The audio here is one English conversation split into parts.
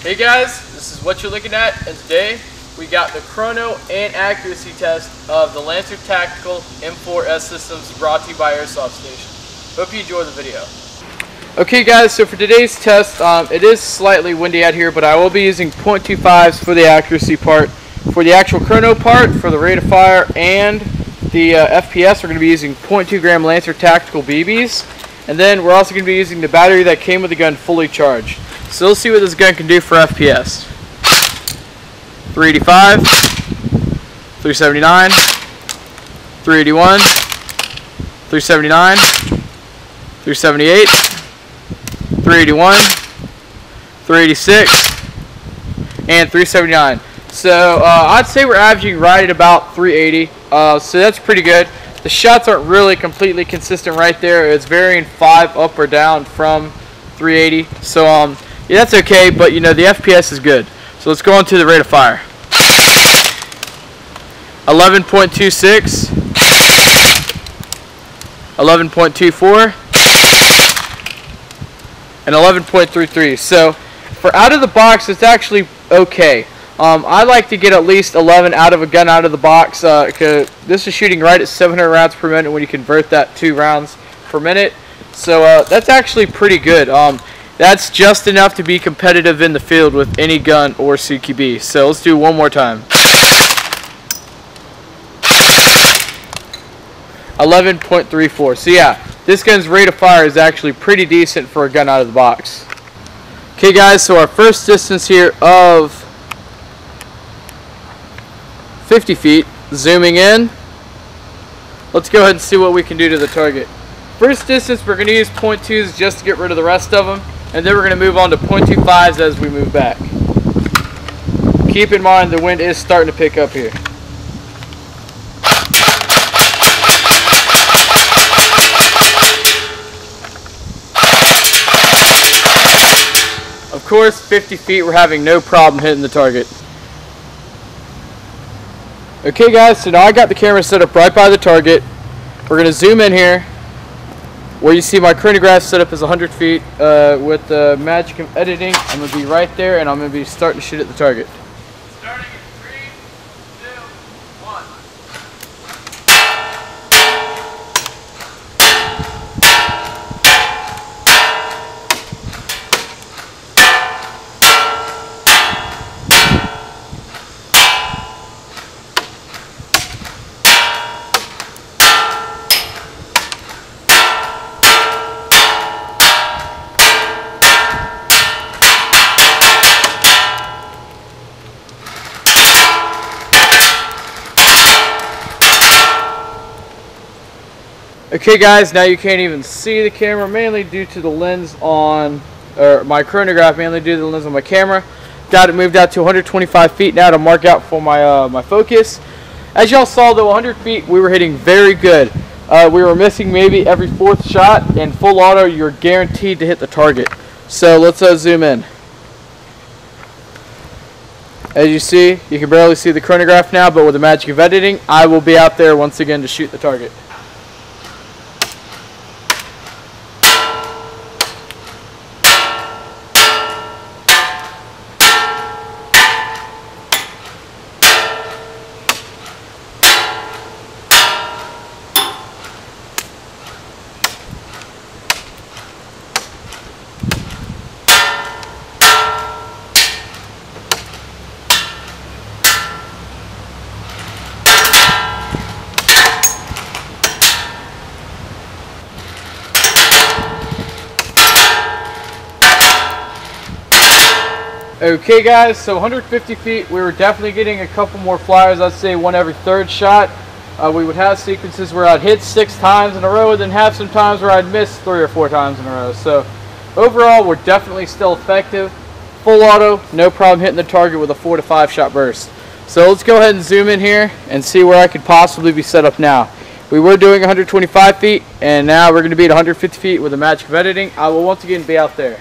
Hey guys, this is what you're looking at, and today we got the chrono and accuracy test of the Lancer Tactical M4S systems brought to you by Airsoft Station. Hope you enjoy the video. Okay guys, so for today's test, it is slightly windy out here, but I will be using .25s for the accuracy part. For the actual chrono part, for the rate of fire, and the FPS, we're going to be using .2 gram Lancer Tactical BBs. And then we're also going to be using the battery that came with the gun fully charged. So let's see what this gun can do for FPS. 385, 379, 381, 379, 378, 381, 386, and 379. So I'd say we're averaging right at about 380. So that's pretty good. The shots aren't really completely consistent right there. It's varying 5 up or down from 380. So yeah, that's okay, but you know, the FPS is good. So let's go on to the rate of fire. 11.26, 11.24, and 11.33. So for out of the box, it's actually okay. I like to get at least 11 out of a gun out of the box, because this is shooting right at 700 rounds per minute when you convert that 2 rounds per minute. So that's actually pretty good. That's just enough to be competitive in the field with any gun or CQB. So let's do one more time. 11.34. So yeah, this gun's rate of fire is actually pretty decent for a gun out of the box. Okay guys, so our first distance here of 50 feet, zooming in. Let's go ahead and see what we can do to the target. First distance, we're going to use .2s just to get rid of the rest of them, and then we're going to move on to .25s as we move back. Keep in mind the wind is starting to pick up here. Of course, 50 feet, we're having no problem hitting the target. Okay guys, so now I got the camera set up right by the target. We're going to zoom in here. Where you see my chronograph set up is 100 feet. With the magic of editing, I'm going to be right there, and I'm going to be starting to shoot at the target. Starting in 3, 2, 1. Okay guys, now you can't even see the camera, mainly due to the lens on, or my chronograph, mainly due to the lens on my camera. Got it moved out to 125 feet now to mark out for my my focus. As y'all saw though, 100 feet we were hitting very good. We were missing maybe every 4th shot, and full auto you're guaranteed to hit the target. So let's zoom in. As you see, you can barely see the chronograph now, but with the magic of editing, I will be out there once again to shoot the target. Okay guys, so 150 feet, we were definitely getting a couple more flyers. I'd say one every 3rd shot. We would have sequences where I'd hit 6 times in a row, and then have some times where I'd miss 3 or 4 times in a row. So overall, we're definitely still effective. Full auto, no problem hitting the target with a 4 to 5 shot burst. So let's go ahead and zoom in here and see where I could possibly be set up now. We were doing 125 feet, and now we're going to be at 150 feet with the magic of editing. I will once again be out there.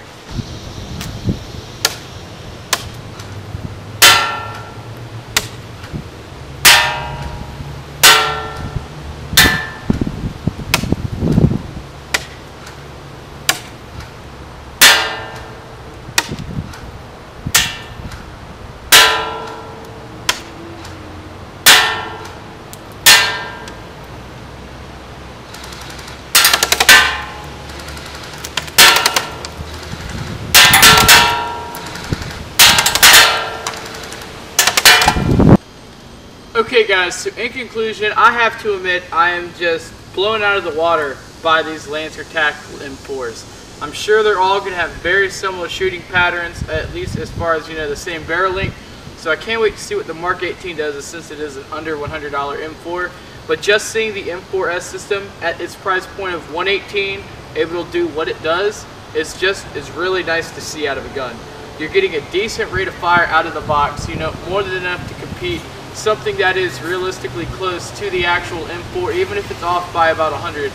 Okay guys, so in conclusion, I have to admit I am just blown out of the water by these Lancer Tactical M4s. I'm sure they're all going to have very similar shooting patterns, at least as far as, the same barrel length. So I can't wait to see what the Mark 18 does, since it is an under $100 M4. But just seeing the M4S system at its price point of $118, able to do what it does, is really nice to see out of a gun. You're getting a decent rate of fire out of the box, more than enough to compete something that is realistically close to the actual M4, even if it's off by about 100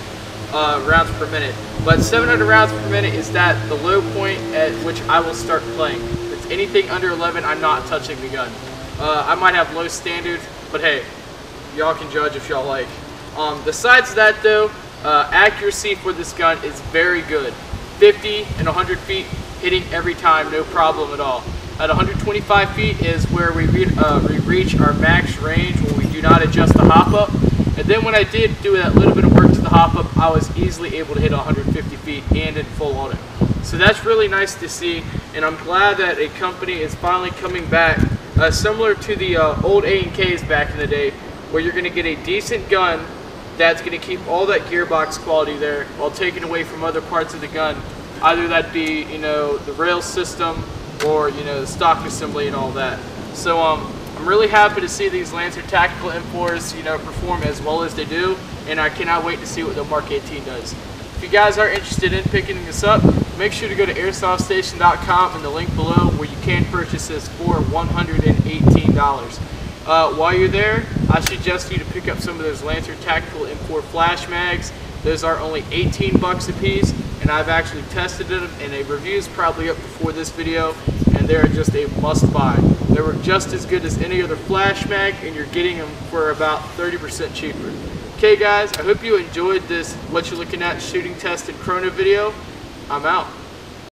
rounds per minute. But 700 rounds per minute is the low point at which I will start playing. If it's anything under 11, I'm not touching the gun. I might have low standards, but hey, y'all can judge if y'all like. Besides that though, accuracy for this gun is very good. 50 and 100 feet hitting every time, no problem at all. At 125 feet is where we reach our max range when we do not adjust the hop up. And then when I did do that little bit of work to the hop up, I was easily able to hit 150 feet and in full auto. So that's really nice to see, and I'm glad that a company is finally coming back, similar to the old A&Ks back in the day, where you're going to get a decent gun that's going to keep all that gearbox quality there while taking away from other parts of the gun. Either that be, the rail system or, the stock assembly and all that. So I'm really happy to see these Lancer Tactical M4s, perform as well as they do, and I cannot wait to see what the Mark 18 does. If you guys are interested in picking this up, make sure to go to AirsoftStation.com in the link below, where you can purchase this for $118. While you're there, I suggest you to pick up some of those Lancer Tactical M4 flash mags. Those are only 18 bucks a piece, and I've actually tested them, and a review is probably up before this video, and they're just a must buy. They were just as good as any other flash mag, and you're getting them for about 30% cheaper. Okay guys, I hope you enjoyed this What You're Looking At shooting test and chrono video. I'm out.